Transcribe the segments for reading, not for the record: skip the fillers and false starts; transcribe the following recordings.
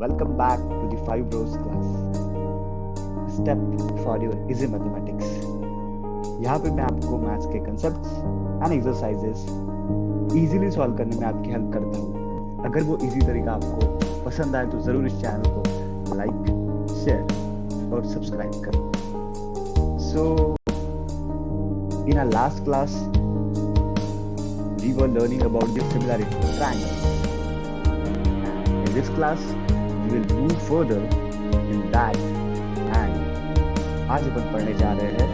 Welcome back to the Five Bros class. Step for your easy mathematics. यहाँ पे मैं आपको मैथ्स के concepts and exercises easily solve करने में आपकी हेल्प करता हूँ. अगर वो इजी तरीका आपको पसंद आए तो जरूर इस चैनल को लाइक, शेयर और सब्सक्राइब करो. So in our last class we were learning about the similarity of triangles. In this class we will move further in that and आज अपन पढ़ने जा रहे हैं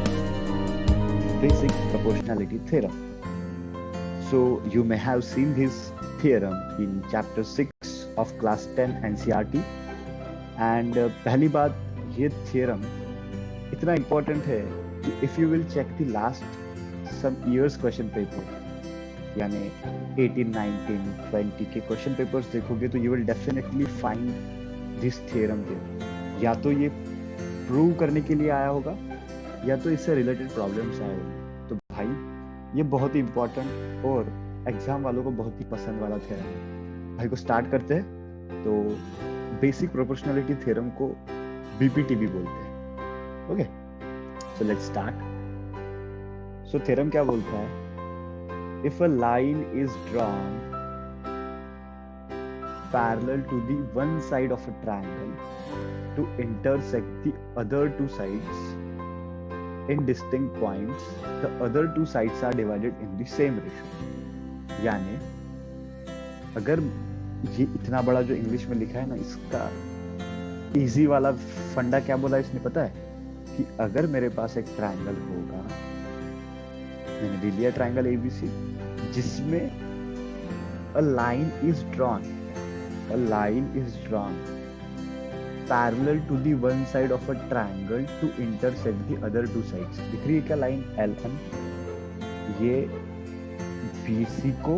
basic proportionality theorem. So you may have seen this theorem in chapter 6 of class 10 NCERT and पहली बात ये theorem इतना important है कि if you will check the last some years question paper यानी 18, 19, 20 के क्वेश्चन पेपर्स देखोगे तो you will definitely find this theorem there. या तो ये प्रूव करने के लिए आया होगा या तो इससे रिलेटेड प्रॉब्लम्स आए होंगे. तो भाई ये बहुत ही इंपॉर्टेंट और एग्जाम वालों को बहुत ही पसंद वाला थ्योरम है. भाई को स्टार्ट करते हैं. तो बेसिक प्रोपोर्शनलिटी थ्योरम को बीपीटी भी बोलते हैं. Okay, so let's start. So theorem क्या बोलता है? If a line is drawn parallel to the one side of a triangle to intersect the other two sides in distinct points, the other two sides are divided in the same ratio. यानी अगर ये इतना बड़ा जो English में लिखा है ना, इसका इजी वाला फंडा क्या बोला इसने पता है? कि अगर मेरे पास एक ट्रायंगल होगा, मैंने दे लिया ट्रायंगल एबीसी जिसमें a line is drawn parallel to the one side of a triangle to intersect the other two sides. दिख रही है क्या लाइन LM? ये BC को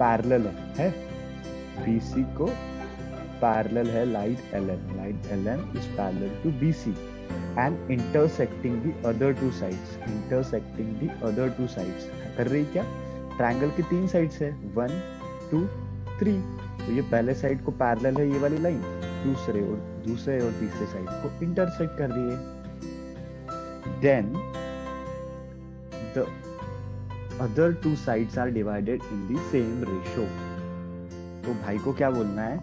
पैरेलल है. BC को पैरेलल है line LM. Line LM is parallel to BC and intersecting the other two sides. कर रही क्या? ट्रायंगल की 3 साइड्स है, 1, 2, 3. तो ये पहले साइड को पैरेलल है ये वाली लाइन, दूसरे और तीसरे साइड को इंटरसेक्ट कर रही है. Then the other two sides are divided in the same ratio. तो भाई को क्या बोलना है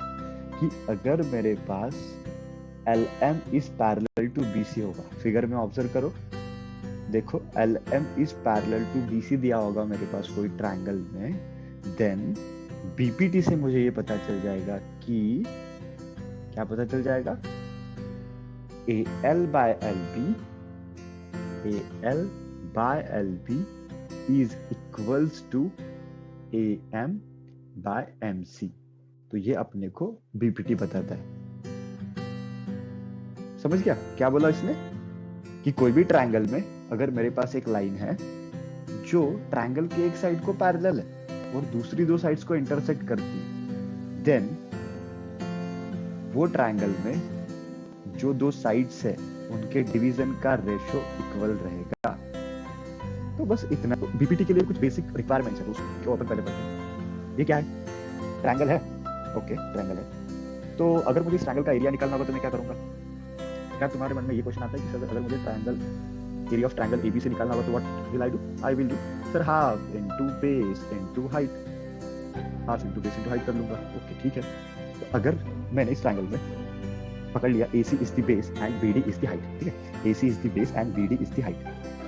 कि अगर मेरे पास LM is parallel to BC होगा, फिगर में ऑब्जर्व करो, देखो LM is parallel to BC दिया होगा मेरे पास कोई ट्रायंगल में, देन BPT से मुझे ये पता चल जाएगा कि क्या पता चल जाएगा? AL by LB is equals to AM by MC. तो ये अपने को BPT बताता है. समझ गया क्या बोला इसने? कि कोई भी ट्रायंगल में अगर मेरे पास एक लाइन है जो ट्रायंगल के एक साइड को पैरेलल है और दूसरी 2 साइड्स को इंटरसेक्ट करती है, देन वो ट्रायंगल में जो 2 साइड्स है उनके डिवीजन का रेशो इक्वल रहेगा. तो बस इतना. बीपीटी के लिए कुछ बेसिक रिक्वायरमेंट्स है उसको अपन पहले पढ़ते हैं. ये क्या है? ट्रायंगल है. ओके, ट्रायंगल है. तो अगर मुझे इस ट्रायंगल का एरिया निकालना होगा तो मैं क्या करूंगा? क्या तुम्हारे मन में ये क्वेश्चन आता है कि सर अगर मुझे triangle area of triangle ABC निकालना होगा तो what will I do? I will do sir half into base into height. Half into base into height कर लूंगा. ओके, ठीक है. तो अगर मैंने इस ट्रायंगल में पकड़ लिया AC is the base and BD is the height, ठीक है? AC is the base and BD is the height.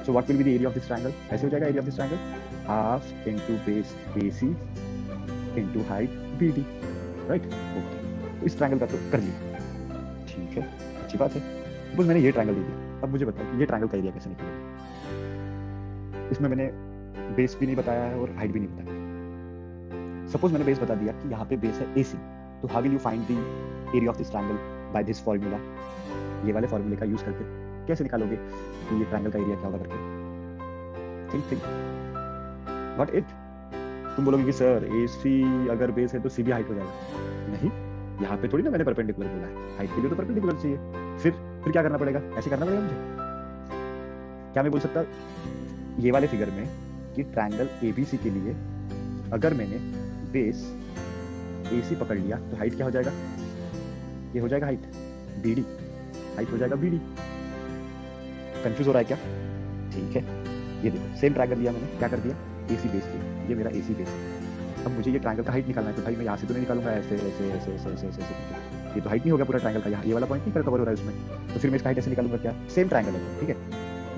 So what will be the area of this triangle? ऐसे हो जाएगा area of this triangle half into base AC into height BD, right? Okay, तो इस triangle का तो कर लिया, ठीक है, अच्छी बात है. बस मैंने ये ट्रायंगल ले लिया. अब मुझे बताओ कि ये ट्रायंगल का एरिया कैसे निकलेगा? इसमें मैंने बेस भी नहीं बताया है और हाइट भी नहीं बताया. सपोज मैंने बेस बता दिया कि यहाँ पे बेस है AC, तो how will you find the area of this triangle? By this formula. ये वाले फॉर्मूले का यूज करके कैसे निकालोगे कि ये ट्रायंगल का एरिया क्या होगा करके? Think what it. तुम बोलोगे कि सर AC अगर बेस है तो C भी हाइट हो जाएगा. नहीं, यहाँ पे थोड़ी ना मैंने परपेंडिकुलर बोला है. हाइट के लिए तो परपेंडिकुलर चाहिए. फिर क्या करना पड़ेगा? ऐसे करना पड़ेगा मुझे. क्या मैं बोल सकता ये वाले फिगर में कि ट्रायंगल ABC के लिए अगर मैंने बेस AC पकड़ लिया तो हाइट क्या हो जाएगा? ये हो जाएगा हाइट, BD, हाइट हो जाएगा BD। कंफ्यूज हो रहा है क्या? ठीक है, ये देखो सेम ट्रायंगल लिया मैंने, क्या कर दिया, AC बेस लिया, ये मेरा AC बेस है। अब मुझे ये ट्रायंगल का हाइट निकालना है, तो भाई मैं यहाँ से तो नहीं निकालूंगा ऐसे ऐसे ऐसे ऐसे ऐसे ऐसे करके, ये तो हाइट नहीं हो गया पूरा ट्रायंगल का, यहाँ ये वाला पॉइंट नहीं कवर हो रहा है उसमें, तो फिर मैं इसका हाइट ऐसे निकालूंगा क्या, सेम ट्रायंगल है, ठीक है,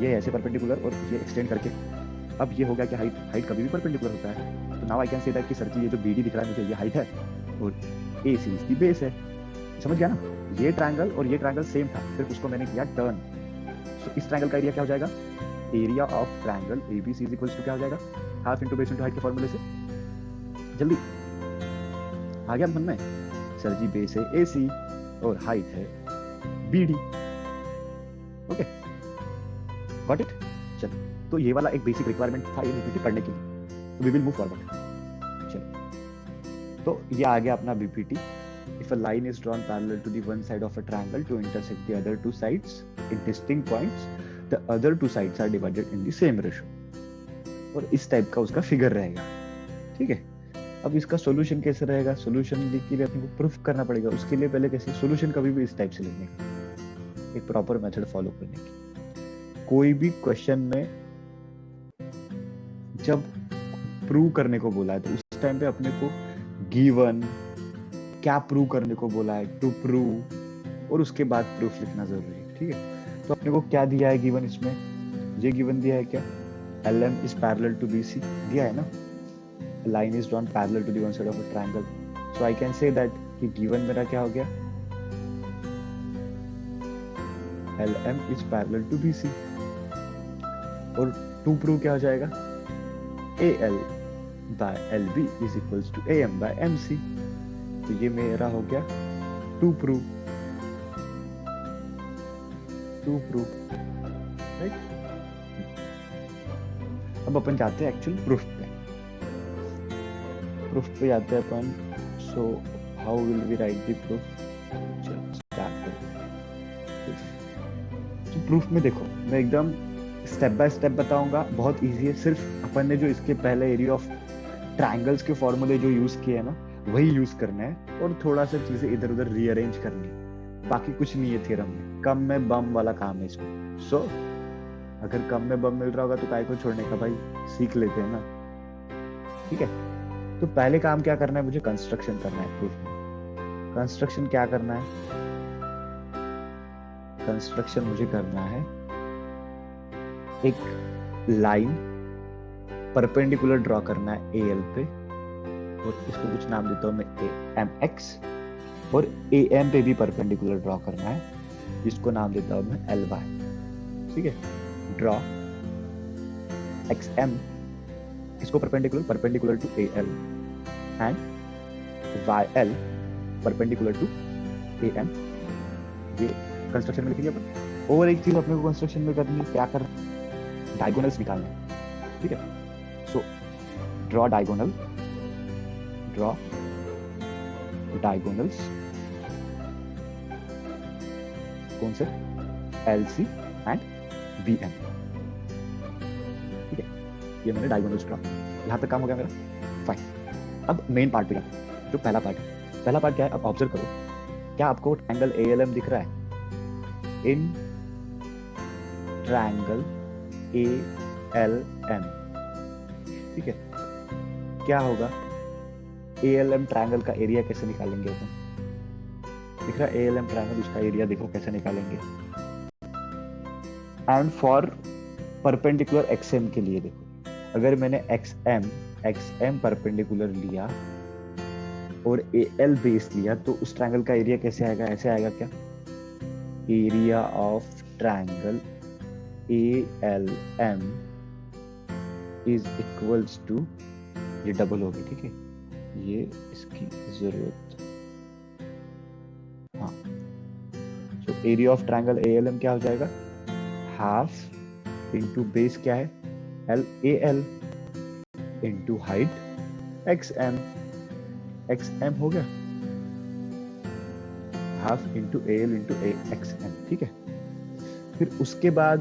ये ऐसे परपेंडिकुलर और ये एक्सटेंड करके, अब ये हो गया कि हाइट कभी भी परपेंडिकुलर होता है, तो now I can say that कि सर जी ये जो BD दिख रहा है मुझे ये हाइट है और AC इसकी बेस है। समझ गया ना, ये ट्रायंगल और ये ट्रायंगल सेम था, सिर्फ उसको मैंने किया टर्न। सो इस ट्रायंगल का एरिया क्या हो जाएगा, area of triangle ABC is equals to क्या हो जाएगा, half into base into height के फॉर्मूले से। जल्दी आ गया मन में, सर जी बेस है AC और हाइट है BD। Okay got it. चलो, तो ये वाला एक बेसिक रिक्वायरमेंट था ये BPT पढ़ने के लिए, तो वी विल मूव फॉरवर्ड। चलो, तो ये आ गया अपना BPT। If a line is drawn parallel to the one side of a triangle to intersect the other two sides in distinct points, the other two sides are divided in the same ratio। और इस type का उसका figure रहेगा, ठीक है। अब इसका solution कैसे रहेगा, सॉल्यूशन के लिए अपने को प्रूफ करना पड़ेगा, उसके लिए पहले कैसे सॉल्यूशन कभी भी इस टाइप से लिखने का, एक प्रॉपर मेथड फॉलो करने की। कोई भी क्वेश्चन में जब प्रूव करने को बोला है तो उस टाइम पे अपने को गिवन क्या प्रूव करने को बोला है, टू प्रूव, और उसके बाद प्रूफ लिखना जरूरी है, ठीक है। तो अपने को क्या दिया है गिवन, इसमें ये गिवन दिया है क्या, LM is parallel to BC दिया है ना, line is drawn parallel to the one side of a triangle, so I can say that कि गिवन मेरा क्या हो गया, LM is parallel to BC, और टू प्रूव क्या हो जाएगा, AL by LB is equals to AM by MC। तो ये मेरा हो गया टू प्रूव, राइट। अब अपन जाते हैं एक्चुअल प्रूफ पे जाते हैं अपन। So how will we write the proof, चलो स्टार्ट करते हैं। तो प्रूफ में देखो मैं एकदम स्टेप बाय स्टेप बताऊंगा, बहुत इजी है। सिर्फ अपन ने जो इसके पहले एरिया ऑफ ट्रायंगल्स के फॉर्मूले जो यूज किए हैं ना, वही यूज करना है और थोड़ा सा चीजें इधर उधर रीअरेंज करनी है, बाकी कुछ नहीं है थ्योरम में। कम में बम वाला काम है इसमें। सो अगर कम में बम मिल रहा होगा तो काय को छोड़ने का, भाई सीख लेते हैं ना, ठीक है। तो पहले काम क्या करना है, मुझे कंस्ट्रक्शन करना है प्रूफ में। कंस्ट्रक्शन क्या करना है, कंस्ट्रक्शन मुझे करना है एक लाइन परपेंडिकुलर ड्रॉ करना है AL पे, और इसको कुछ नाम देता हूं मैं AMX, और AM पे भी परपेंडिकुलर ड्रॉ करना है, जिसको नाम देता हूं मैं LY, ठीक है। ड्रॉ XM, इसको perpendicular to AL, and YL perpendicular to AM। ये कंस्ट्रक्शन में लिखेंगे अपन। और एक चीज अपने को कंस्ट्रक्शन में करनी है, क्या करना, डायगोनल्स निकालना है, ठीक है। सो ड्रॉ डायगोनल्स, कौन से, LC एंड BM, ठीक है। ये मैंने डायगोनल्स ड्रॉ, यहां तक काम हो गया मेरा, फाइन। अब मेन पार्ट पे जाते हैं, जो पहला पार्ट क्या है, अब ऑब्जर्व करो, क्या आपको ट्रायंगल ALM दिख रहा है, इन ट्रायंगल ALM, ठीक है। क्या होगा, ALM ट्रायंगल का एरिया कैसे निकालेंगे अपन, दिख रहा है ALM ट्रायंगल, उसका एरिया देखो कैसे निकालेंगे। एंड फॉर परपेंडिकुलर XM के लिए देखो, अगर मैंने XM परपेंडिकुलर लिया और AL बेस लिया, तो उस ट्रायंगल का एरिया कैसे आएगा, ऐसे आएगा क्या, area of triangle ALM is equals to, ये डबल हो गया, ठीक है, ये इसकी जरूरत, हाँ। So area of triangle ALM क्या हो जाएगा, हाफ इंटू बेस क्या है AL इंटू हाइट XM हो गया, half into AL into XM, ठीक है। फिर उसके बाद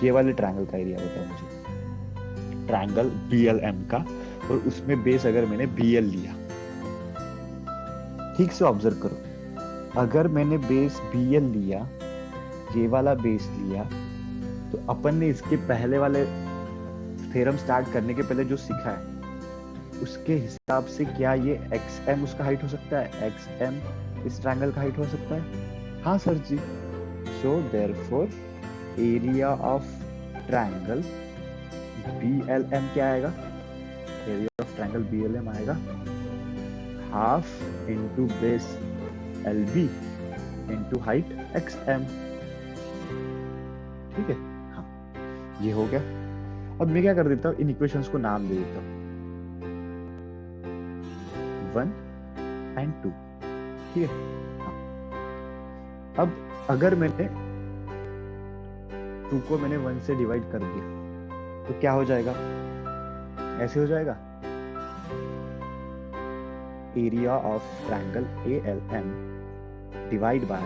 ये वाले ट्रायंगल का एरिया बताओ मुझे, ट्रायंगल BLM का, और उसमें बेस अगर मैंने BL लिया, ठीक से ऑब्जर्व करो, अगर मैंने बेस BL लिया, ये वाला बेस लिया, तो अपन ने इसके पहले वाले थ्योरम स्टार्ट करने के पहले जो सीखा है उसके हिसाब से क्या ये XM उसका हाइट हो सकता है? XM इस ट्रायंगल का हाइट हो सकता है? हाँ sir ji. So therefore area of triangle BLM क्या आएगा? एरिया ऑफ ट्रायंगल BLM आएगा half into base LB into height XM। ठीक है, हाँ ये हो गया। अब मैं क्या कर देता हूँ, इन इक्वेशंस को नाम दे देता हूँ 1 and 2। ठीक है, हाँ। अब अगर मैंने 2 को मैंने 1 से डिवाइड कर दिया तो क्या हो जाएगा? ऐसे हो जाएगा, area of triangle ALM divide by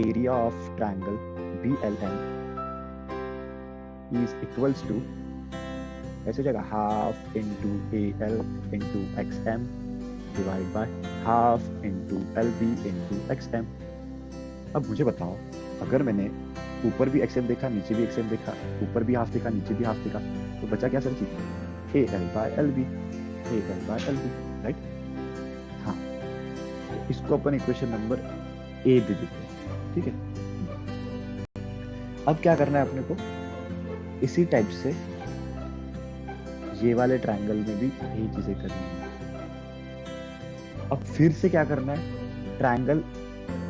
area of triangle BLM is equals to, ऐसे हो जाएगा half into AL into XM divide by half into LB into XM। अब मुझे बताओ, अगर मैंने ऊपर भी XM देखा, नीचे भी XM देखा, ऊपर भी हाफ देखा, नीचे भी हाफ देखा, तो बचा क्या sir ji? AL by LB, AL by LB, right? हाँ, तो इसको अपन इक्वेशन नंबर A दे देते हैं। ठीक है, अब क्या करना है अपने को? इसी टाइप से ये वाले ट्रायंगल में भी यही चीजें करनी है। अब फिर से क्या करना है? ट्रायंगल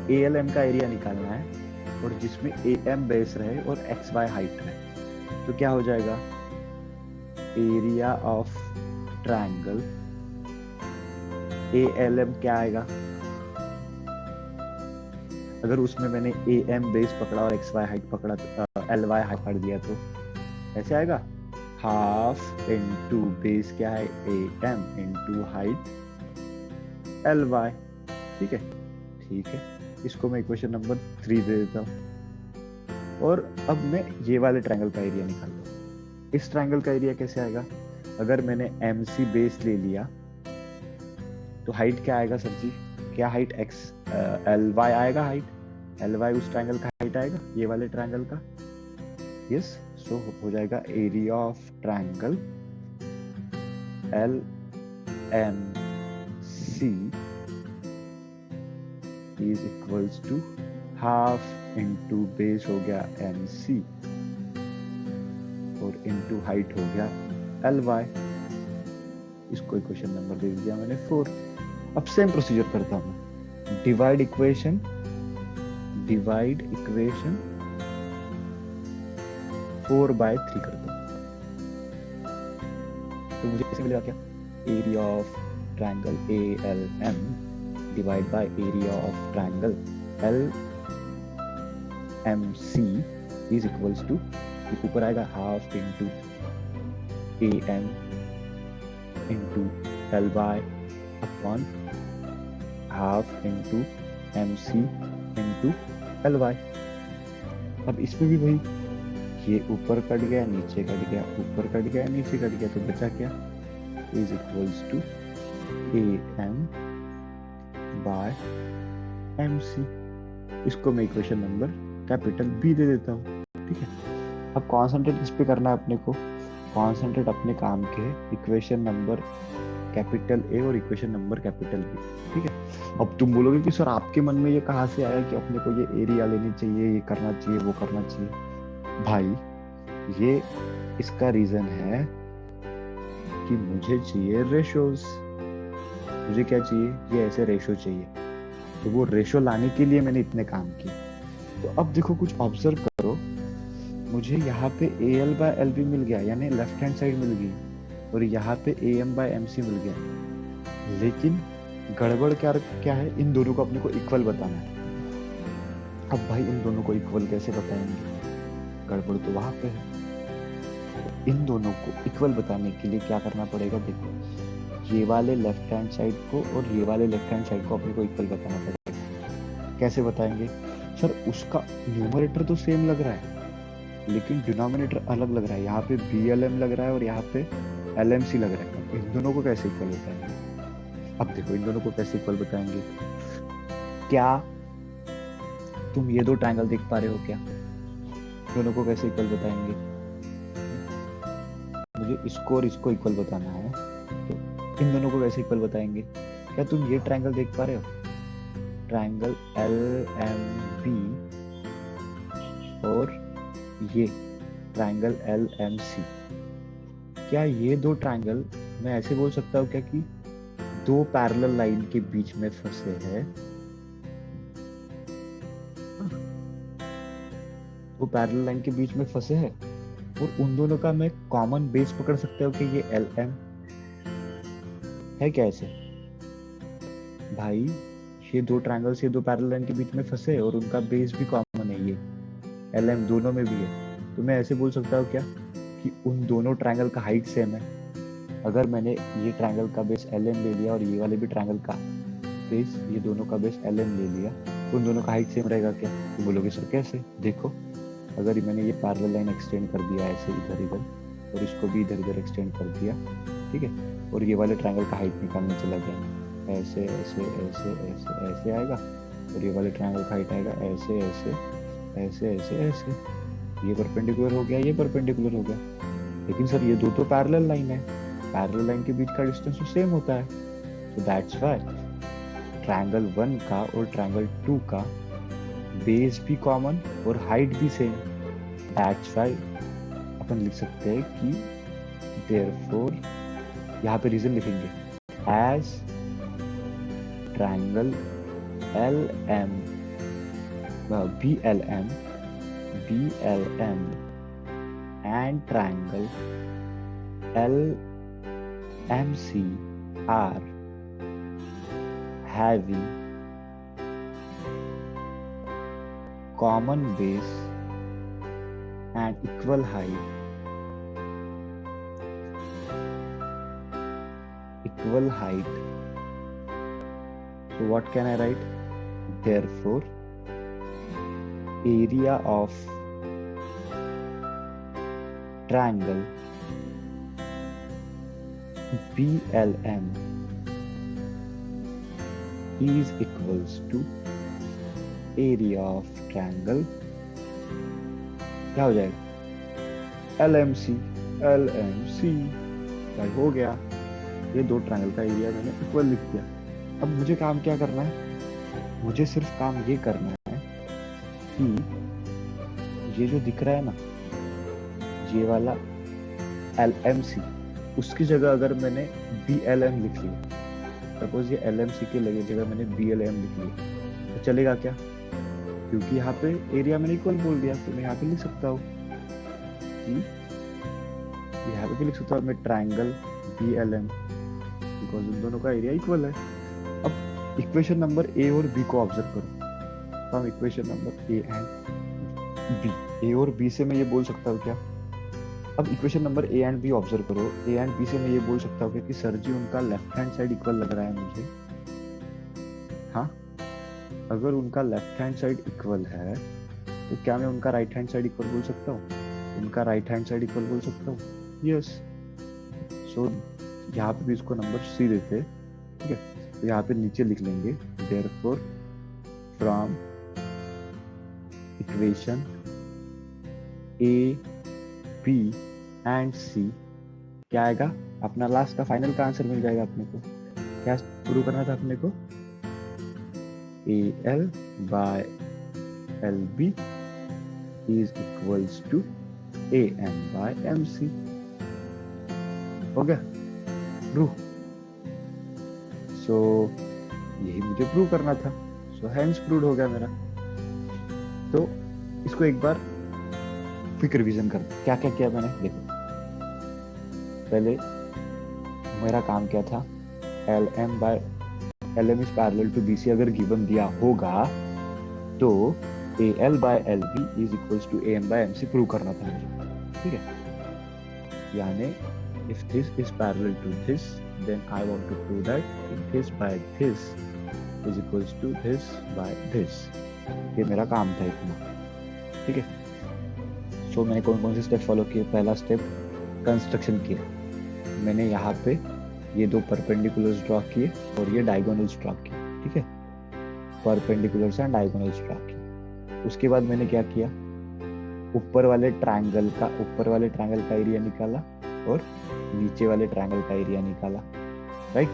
ALM का एरिया निकालना है और जिसमें AM बेस रहे और XY हाइट रहे। तो क्या हो जाएगा? एरिया ऑफ ट्रायंगल ALM क्या आएगा? अगर उसमें मैंने AM बेस पकड़ा और XY हाइट पकड़ा, LY हाइट पकड़ दिया, तो ऐसे आएगा हाफ इंटू बेस क्या है? AM into height LY। ठीक है, ठीक है, इसको मैं इक्वेशन नंबर 3 दे देता हूँ। और अब मैं ये वाले ट्रायंगल का एरिया निकालता हूँ। इस ट्रायंगल का एरिया कैसे आएगा? अगर मैंने MC बेस ले लिया तो हाइट क्या आएगा सर जी? क्या हाइट? LY आएगा हाइट। LY उस ट्रायंगल का हाइट आएगा, ये वाले ट्रायंगल का। यस, सो हो जाएगा area of triangle LMC is equals to half into base हो गया MC और इंटू हाइट हो गया LY। इसको इक्वेशन नंबर दे दिया मैंने 4। अब सेम प्रोसीजर करता हूं, डिवाइड इक्वेशन 4/3 करता हूं। तो मुझे कैसे मिलेगा? क्या? Area of triangle ALM divide by area of triangle LMC is equals to, ऊपर आएगा half into AM into LY upon half into MC into LY। अब इसमें भी वही, ये ऊपर कट गया, नीचे कट गया, ऊपर कट गया, नीचे कट गया, तो बचा क्या? Is equals to AM by MC। इसको मैं इक्वेशन नंबर कैपिटल B दे देता हूँ। ठीक है, अब कॉन्सेंट्रेट किस पे करना है अपने को? कॉन्सेंट्रेट अपने काम के इक्वेशन नंबर कैपिटल A और इक्वेशन नंबर कैपिटल B। ठीक है, अब तुम बोलोगे कि सर आपके मन में ये कहाँ से आया कि अपने को ये एरिया लेनी चाहिए, ये करना चाहिए, वो करना चाहिए? भाई ये इसका रीजन है कि मुझे चाहिए रेशोज। मुझे क्या चाहिए? ये ऐसे रेशो चाहिए, तो वो रेशो लाने के लिए मैंने इतने काम किए। तो अब देखो, कुछ ऑब्जर्व करो, मुझे यहाँ पे AL बाय LB मिल गया, यानी लेफ्ट हैंड साइड मिल गई, और यहाँ पे AM बाय MC मिल गया। लेकिन गड़बड़ क्या है? इन दोनों को अपने को इक्वल बताना है। अब भाई इन दोनों को इक्वल कैसे बताएंगे? गड़बड़ तो वहां पे है। इन दोनों को इक्वल बताने के लिए क्या करना पड़ेगा? देखो, ये वाले लेफ्ट हैंड साइड को और ये वाले लेफ्ट हैंड साइड को अपने को इक्वल बताना पड़ेगा। कैसे बताएंगे? सर उसका न्यूमरेटर तो सेम लग रहा है लेकिन डिनोमिनेटर अलग लग रहा है। यहाँ पे BLM लग रहा है और यहाँ पे LMC लग रहा है। इन दोनों को कैसे इक्वल बताएंगे? अब देखो, इन दोनों को कैसे इक्वल बताएंगे? क्या तुम ये दो ट्रायंगल देख पा रहे हो क्या? दोनों को कैसे इक्वल बताएंगे? मुझे इसको और इसको इक्वल बताना है, तो इन दोनों को कैसे इक्वल बताएंगे? क्या तुम ये ट्रायंगल देख पा रहे हो? ट्रायंगल LMB और ये ट्रायंगल LMC, क्या ये दो ट्रायंगल मैं ऐसे बोल सकता हूँ क्या कि दो पैरेलल लाइन के बीच में फंसे हैं? दो पैरेलल लाइन के बीच में फंसे हैं और उन दोनों का मैं कॉमन बेस पकड़ सकता हूँ कि ये LM है क्या? ऐसे भाई ये दो ट्रायंगल्स ये दो पैरेलल लाइन के बीच में फंसे और उनका बेस भी कॉमन है, ये LM दोनों में भी है। तो मैं ऐसे बोल सकता हूँ क्या कि उन दोनों ट्रायंगल का हाइट सेम है। अगर मैंने ये ट्रायंगल का बेस LM ले लिया और ये वाले भी ट्रायंगल का बेस, ये दोनों का बेस LM ले लिया, उन दोनों का हाइट सेम रहेगा क्या? तो बोलोगे सर कैसे? देखो, अगर मैंने ये पैरेलल लाइन एक्सटेंड कर दिया ऐसे इधर इधर और इसको भी इधर इधर एक्सटेंड कर दिया, ठीक है, और ये वाले ट्रायंगल का हाइट निकालने चला गया, ऐसे ऐसे ऐसे ऐसे ऐसे आएगा, और ये वाले ट्रायंगल का हाइट आएगा ऐसे ऐसे ऐसे ऐसे ऐसे, ये परपेंडिकुलर हो गया, ये परपेंडिकुलर हो गया। लेकिन सर ये दो तो पैरेलल लाइन है, पैरेलल लाइन के बीच का डिस्टेंस तो सेम होता है, तो दैट्स व्हाई ट्रायंगल 1 का और ट्रायंगल 2 का बेस भी कॉमन और हाइट भी सेम। दैट्स व्हाई अपन लिख सकते हैं कि देयरफॉर, यहाँ पे रीजन लिखेंगे, as triangle LM BLM and triangle LMC are having common base and equal height, so what can I write? Therefore area of triangle BLM is equals to area of triangle, क्या हो जाएगा? LMC भाई हो गया, ये दो triangle का area मैंने इक्वल लिख दिया। अब मुझे काम क्या करना है? मुझे सिर्फ काम ये करना है कि ये जो दिख रहा है ना, ये वाला LMC, उसकी जगह अगर मैंने BLM लिख लिया, सपोज ये LMC के जगह मैंने BLM लिख लिया, तो चलेगा क्या? क्योंकि यहाँ पे एरिया मैंने इक्वल बोल दिया, तो मैं यहाँ पे लिख सकता हूँ कि यहाँ पे भी लिख सकता हूँ मैं ट्रायंगल BLM, बिकॉज उन दोनों का एरिया इक्वल है। अब इक्वेशन नंबर A और B को ऑब्जर्व करो, तो हम equation number A and B, A और B से मैं ये बोल सकता हूँ क्या? अब equation number A and B observe करो, A एंड B से मैं ये बोल सकता हूँ कि सर जी उनका लेफ्ट हैंड साइड इक्वल लग रहा है मुझे। हाँ, अगर उनका लेफ्ट हैंड साइड इक्वल है तो क्या मैं उनका राइट हैंड साइड इक्वल बोल सकता हूँ? उनका राइट हैंड साइड इक्वल बोल सकता हूँ? यस। सो यहाँ पे भी इसको नंबर C देते हैं, ठीक है, तो यहाँ पे नीचे लिख लेंगे therefore from equation A B and C क्या आएगा? अपना लास्ट का फाइनल का आंसर मिल जाएगा अपने को। क्या प्रूव करना था अपने को? AL by LB is equals to AM by MC। हो गया प्रूव। सो यही मुझे प्रूव करना था, सो हेंस प्रूव हो गया मेरा। तो इसको एक बार क्विक रिवीजन कर, क्या क्या किया मैंने, देखो। पहले मेरा काम क्या था? LM is parallel to BC अगर गिवन दिया होगा तो AL by LB is equals to AM by MC prove करना था मुझे, ठीक है। यानी if this is parallel to this, then I want to prove that this by this is equals to this by this। ये मेरा काम था इतना, ठीक है। सो मैंने कौन कौन से स्टेप फॉलो किए? पहला स्टेप कंस्ट्रक्शन किया मैंने, यहाँ पे ये दो परपेंडिकुलर्स ड्रॉ किए और ये डायगोनल्स ड्रॉ किए, ठीक है, परपेंडिकुलर्स एंड डायगोनल्स ड्रॉ किए। उसके बाद मैंने क्या किया, ऊपर वाले ट्रायंगल का एरिया निकाला और नीचे वाले ट्रायंगल का एरिया निकाला, राइट।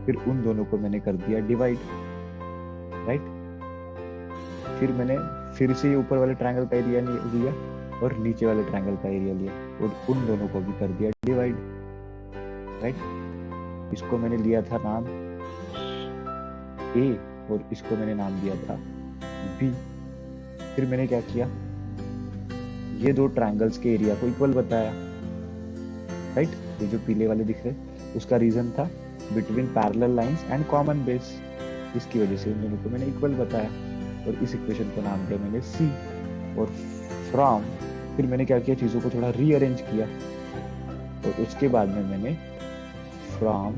फिर उन दोनों को मैंने कर दिया डिवाइड, राइट। फिर मैंने फिर से ऊपर वाले ट्रायंगल का एरिया लिया और नीचे वाले ट्रायंगल का एरिया लिया और उन दोनों को भी कर दिया डिवाइड, राइट। इसको मैंने लिया था नाम A और इसको मैंने नाम दिया था B। फिर मैंने क्या किया, ये दो ट्रायंगल्स के एरिया को इक्वल बताया, राइट। ये जो पीले वाले दिख रहे उसका रीजन था between parallel lines and common base, इसकी वजह से इन दोनों को मैंने इक्वल बताया और इस इक्वेशन को नाम दिया मैंने C। और फ्रॉम फिर मैंने क्या किया, चीजों को थोड़ा रीअरेंज किया और उसके बाद में मैंने from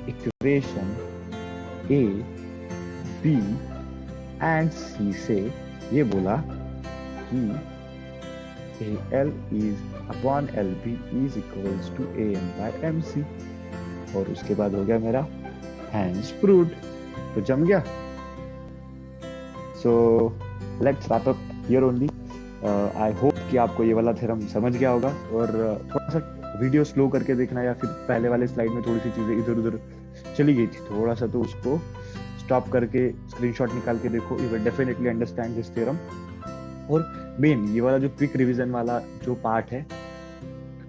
equation A, B and C से ये बोला कि AL is upon LB is equals to AM by MC और उसके बाद हो गया मेरा hence proved। तो जम गया। So let's wrap up here only। I hope कि आपको ये वाला थ्योरम समझ गया होगा और थोड़ा सा वीडियो स्लो करके देखना या फिर पहले वाले स्लाइड में थोड़ी सी चीजें इधर उधर चली गई थी, थोड़ा सा तो उसको स्टॉप करके स्क्रीनशॉट निकाल के देखो, you will definitely understand this theorem. और मेन ये वाला जो क्विक रिवीजन वाला जो पार्ट है,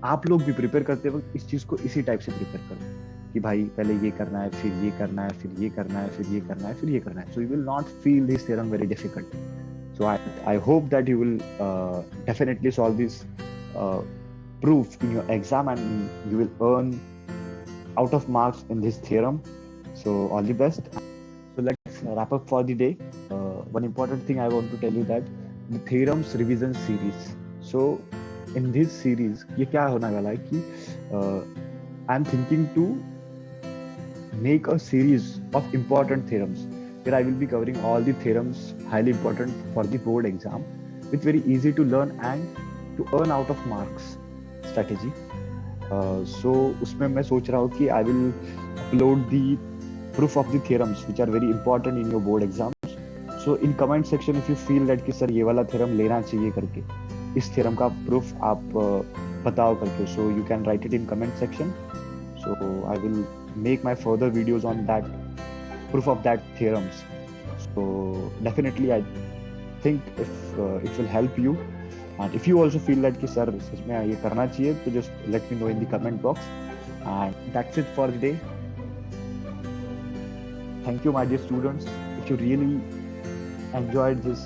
आप लोग भी प्रिपेयर करते वक्त इस चीज को इसी टाइप से प्रिपेयर करो कि भाई पहले ये करना है, फिर ये करना है, फिर ये करना है, फिर ये करना है, फिर ये करना है। So you will not feel this theorem very difficult. So I hope that you will definitely solve this proof in your exam and you will earn out of marks in this theorem. So all the best. So let's wrap up for the day. One important thing I want to tell you that the theorems revision series. So in this series ये क्या होने वाला है कि I'm thinking to make a series of important theorems where I will be covering all the theorems highly important for the board exam with very easy to learn and to earn out of marks strategy। So उसमें मैं सोच रहा हूँ कि I will upload the proof of the theorems which are very important in your board exams। So in comment section if you feel that कि sir ये वाला theorem लेना चाहिए करके, इस theorem का proof आप बताओ करके, so you can write it in comment section। So I will make my further videos on that proof of that theorems। So definitely I think if it will help you and if you also feel that कि sir इसमें ये करना चाहिए तो just let me know in the comment box। and that's it for the day। thank you my dear students। if you really enjoyed this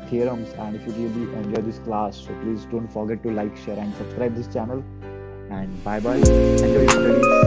theorems and if you really enjoy this class, so please don't forget to like, share and subscribe this channel and bye bye, enjoy your studies।